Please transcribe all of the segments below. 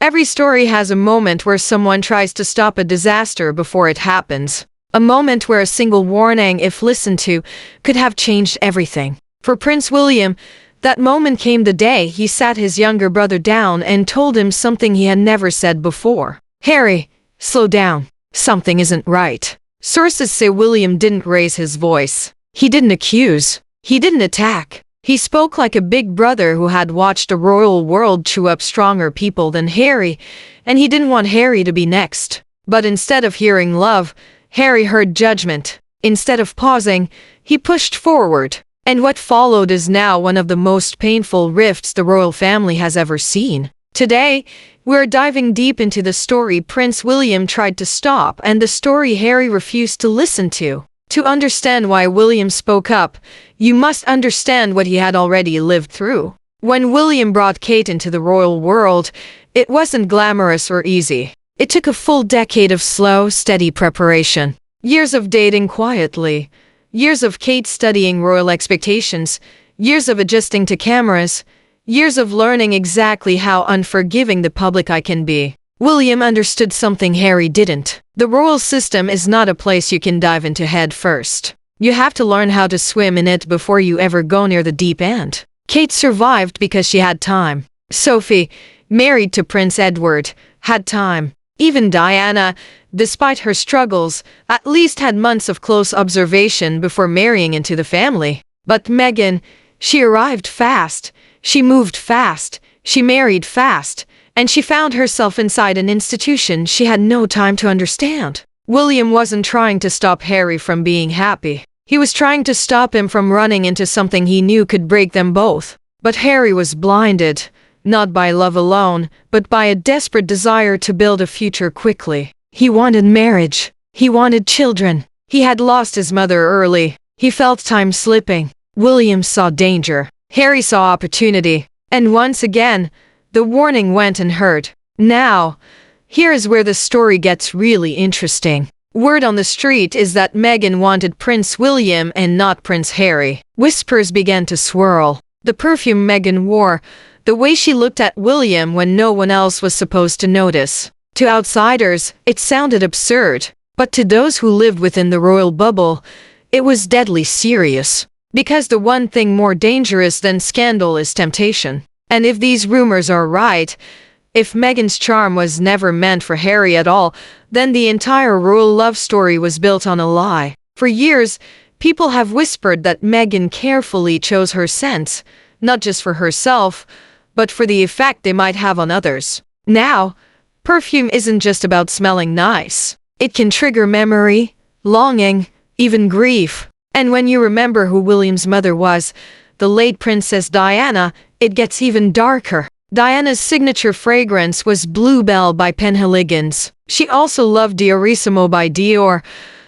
Every story has a moment where someone tries to stop a disaster before it happens. A moment where a single warning, if listened to, could have changed everything. For Prince William, that moment came the day he sat his younger brother down and told him something he had never said before. "Harry, slow down. Something isn't right." Sources say William didn't raise his voice. He didn't accuse. He didn't attack. He spoke like a big brother who had watched a royal world chew up stronger people than Harry, and he didn't want Harry to be next. But instead of hearing love, Harry heard judgment. Instead of pausing, he pushed forward. And what followed is now one of the most painful rifts the royal family has ever seen. Today, we're diving deep into the story Prince William tried to stop and the story Harry refused to listen to. To understand why William spoke up, you must understand what he had already lived through. When William brought Kate into the royal world, it wasn't glamorous or easy. It took a full decade of slow, steady preparation. Years of dating quietly. Years of Kate studying royal expectations. Years of adjusting to cameras. Years of learning exactly how unforgiving the public eye can be. William understood something Harry didn't. The royal system is not a place you can dive into head first. You have to learn how to swim in it before you ever go near the deep end. Kate survived because she had time. Sophie, married to Prince Edward, had time. Even Diana, despite her struggles, at least had months of close observation before marrying into the family. But Meghan, she arrived fast. She moved fast. She married fast. And she found herself inside an institution she had no time to understand. William wasn't trying to stop Harry from being happy. He was trying to stop him from running into something he knew could break them both. But Harry was blinded, not by love alone, but by a desperate desire to build a future quickly. He wanted marriage. He wanted children. He had lost his mother early. He felt time slipping. William saw danger. Harry saw opportunity. And once again, the warning went unheard. Now, here is where the story gets really interesting. Word on the street is that Meghan wanted Prince William and not Prince Harry. Whispers began to swirl. The perfume Meghan wore, the way she looked at William when no one else was supposed to notice. To outsiders, it sounded absurd. But to those who lived within the royal bubble, it was deadly serious. Because the one thing more dangerous than scandal is temptation. And if these rumors are right, if Meghan's charm was never meant for Harry at all, then the entire royal love story was built on a lie. For years, people have whispered that Meghan carefully chose her scents, not just for herself, but for the effect they might have on others. Now, perfume isn't just about smelling nice. It can trigger memory, longing, even grief. And when you remember who William's mother was, the late Princess Diana, it gets even darker. Diana's signature fragrance was Bluebell by Penhaligon's. She also loved Diorissimo by Dior,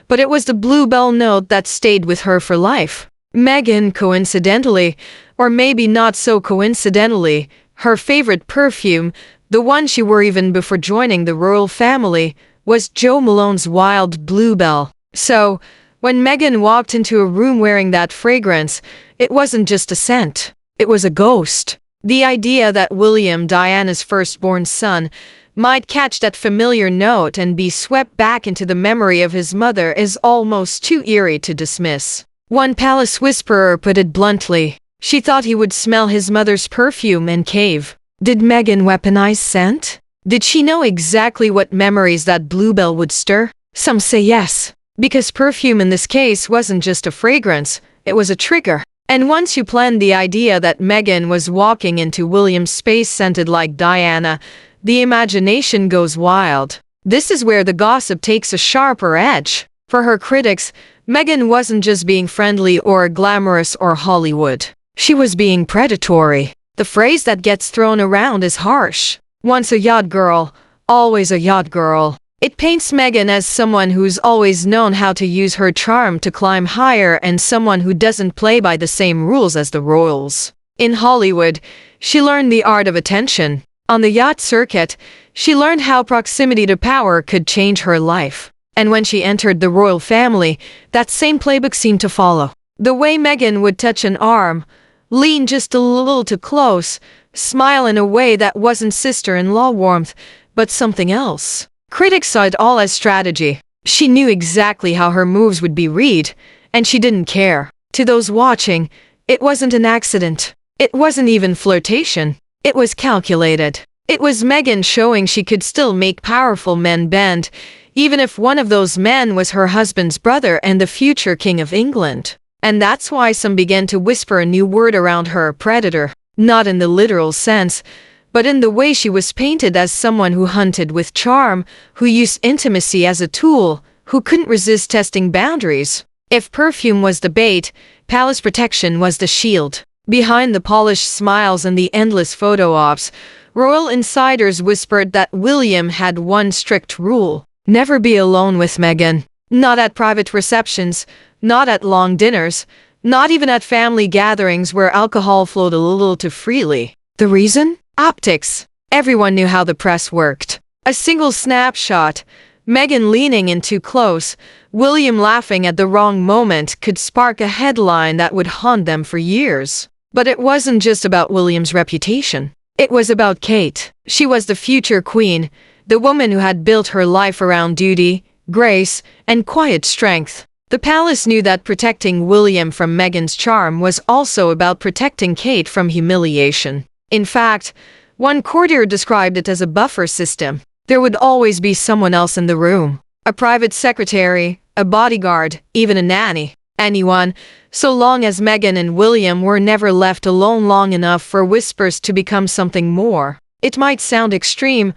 but it was the Bluebell note that stayed with her for life. Meghan, coincidentally, or maybe not so coincidentally, her favorite perfume, the one she wore even before joining the royal family, was Jo Malone's Wild Bluebell. So, when Meghan walked into a room wearing that fragrance, it wasn't just a scent. It was a ghost. The idea that William, Diana's firstborn son, might catch that familiar note and be swept back into the memory of his mother is almost too eerie to dismiss. One palace whisperer put it bluntly. She thought he would smell his mother's perfume and cave. Did Meghan weaponize scent? Did she know exactly what memories that bluebell would stir? Some say yes. Because perfume in this case wasn't just a fragrance, it was a trigger. And once you plant the idea that Meghan was walking into William's space scented like Diana, the imagination goes wild. This is where the gossip takes a sharper edge. For her critics, Meghan wasn't just being friendly or glamorous or Hollywood. She was being predatory. The phrase that gets thrown around is harsh. Once a yacht girl, always a yacht girl. It paints Meghan as someone who's always known how to use her charm to climb higher and someone who doesn't play by the same rules as the royals. In Hollywood, she learned the art of attention. On the yacht circuit, she learned how proximity to power could change her life. And when she entered the royal family, that same playbook seemed to follow. The way Meghan would touch an arm, lean just a little too close, smile in a way that wasn't sister-in-law warmth, but something else. Critics saw it all as strategy. She knew exactly how her moves would be read, and she didn't care. To those watching, it wasn't an accident. It wasn't even flirtation. It was calculated. It was Meghan showing she could still make powerful men bend, even if one of those men was her husband's brother and the future King of England. And that's why some began to whisper a new word around her, predator. Not in the literal sense, but in the way she was painted as someone who hunted with charm, who used intimacy as a tool, who couldn't resist testing boundaries. If perfume was the bait, palace protection was the shield. Behind the polished smiles and the endless photo ops, royal insiders whispered that William had one strict rule: never be alone with Meghan. Not at private receptions, not at long dinners, not even at family gatherings where alcohol flowed a little too freely. The reason? Optics. Everyone knew how the press worked. A single snapshot, Meghan leaning in too close, William laughing at the wrong moment, could spark a headline that would haunt them for years. But it wasn't just about William's reputation. It was about Kate. She was the future queen, the woman who had built her life around duty, grace, and quiet strength. The palace knew that protecting William from Meghan's charm was also about protecting Kate from humiliation. In fact, one courtier described it as a buffer system. There would always be someone else in the room. A private secretary, a bodyguard, even a nanny. Anyone, so long as Meghan and William were never left alone long enough for whispers to become something more. It might sound extreme,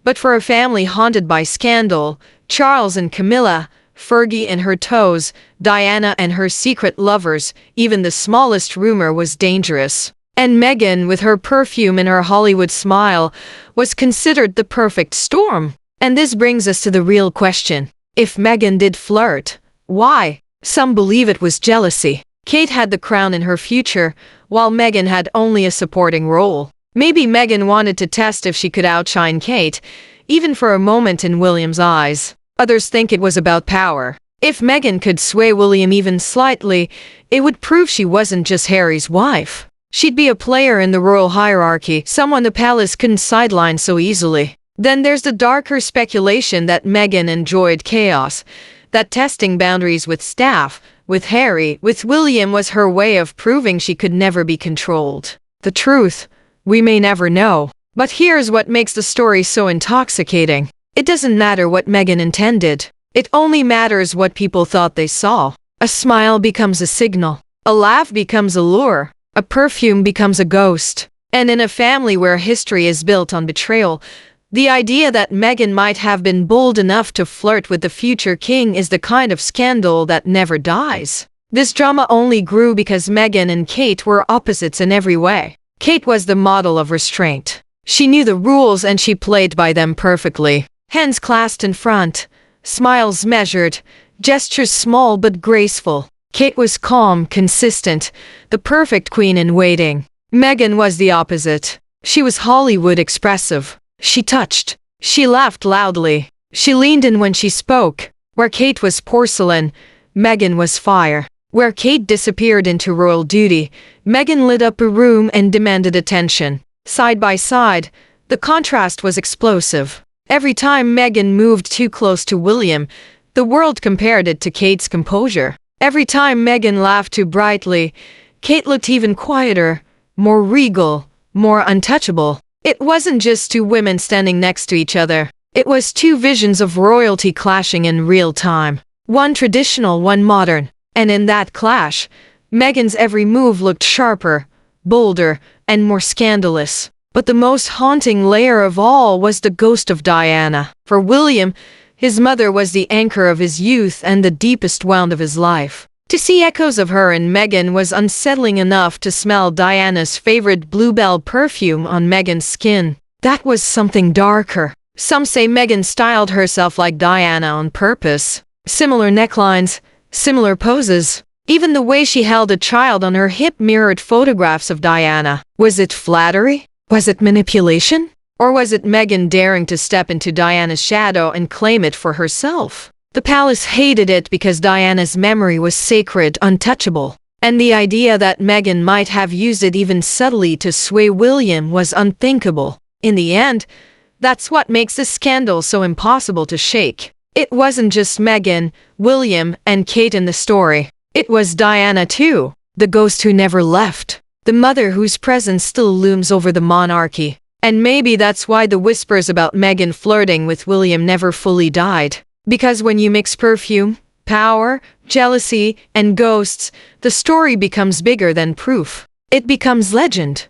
but for a family haunted by scandal, Charles and Camilla, Fergie and her toes, Diana and her secret lovers, even the smallest rumor was dangerous. And Meghan, with her perfume and her Hollywood smile, was considered the perfect storm. And this brings us to the real question. If Meghan did flirt, why? Some believe it was jealousy. Kate had the crown in her future, while Meghan had only a supporting role. Maybe Meghan wanted to test if she could outshine Kate, even for a moment in William's eyes. Others think it was about power. If Meghan could sway William even slightly, it would prove she wasn't just Harry's wife. She'd be a player in the royal hierarchy, someone the palace couldn't sideline so easily. Then there's the darker speculation that Meghan enjoyed chaos, that testing boundaries with staff, with Harry, with William was her way of proving she could never be controlled. The truth, we may never know. But here's what makes the story so intoxicating. It doesn't matter what Meghan intended. It only matters what people thought they saw. A smile becomes a signal. A laugh becomes a lure. A perfume becomes a ghost. And in a family where history is built on betrayal, the idea that Meghan might have been bold enough to flirt with the future king is the kind of scandal that never dies. This drama only grew because Meghan and Kate were opposites in every way. Kate was the model of restraint. She knew the rules and she played by them perfectly. Hands clasped in front, smiles measured, gestures small but graceful. Kate was calm, consistent, the perfect queen in waiting. Meghan was the opposite. She was Hollywood expressive. She touched. She laughed loudly. She leaned in when she spoke. Where Kate was porcelain, Meghan was fire. Where Kate disappeared into royal duty, Meghan lit up a room and demanded attention. Side by side, the contrast was explosive. Every time Meghan moved too close to William, the world compared it to Kate's composure. Every time Meghan laughed too brightly, Kate looked even quieter, more regal, more untouchable. It wasn't just two women standing next to each other. It was two visions of royalty clashing in real time. One traditional, one modern. And in that clash, Meghan's every move looked sharper, bolder, and more scandalous. But the most haunting layer of all was the ghost of Diana. For William, his mother was the anchor of his youth and the deepest wound of his life. To see echoes of her in Meghan was unsettling enough to smell Diana's favorite bluebell perfume on Meghan's skin. That was something darker. Some say Meghan styled herself like Diana on purpose. Similar necklines, similar poses. Even the way she held a child on her hip mirrored photographs of Diana. Was it flattery? Was it manipulation? Or was it Meghan daring to step into Diana's shadow and claim it for herself? The palace hated it because Diana's memory was sacred, untouchable. And the idea that Meghan might have used it even subtly to sway William was unthinkable. In the end, that's what makes this scandal so impossible to shake. It wasn't just Meghan, William, and Kate in the story. It was Diana too, the ghost who never left, the mother whose presence still looms over the monarchy. And maybe that's why the whispers about Meghan flirting with William never fully died. Because when you mix perfume, power, jealousy, and ghosts, the story becomes bigger than proof. It becomes legend.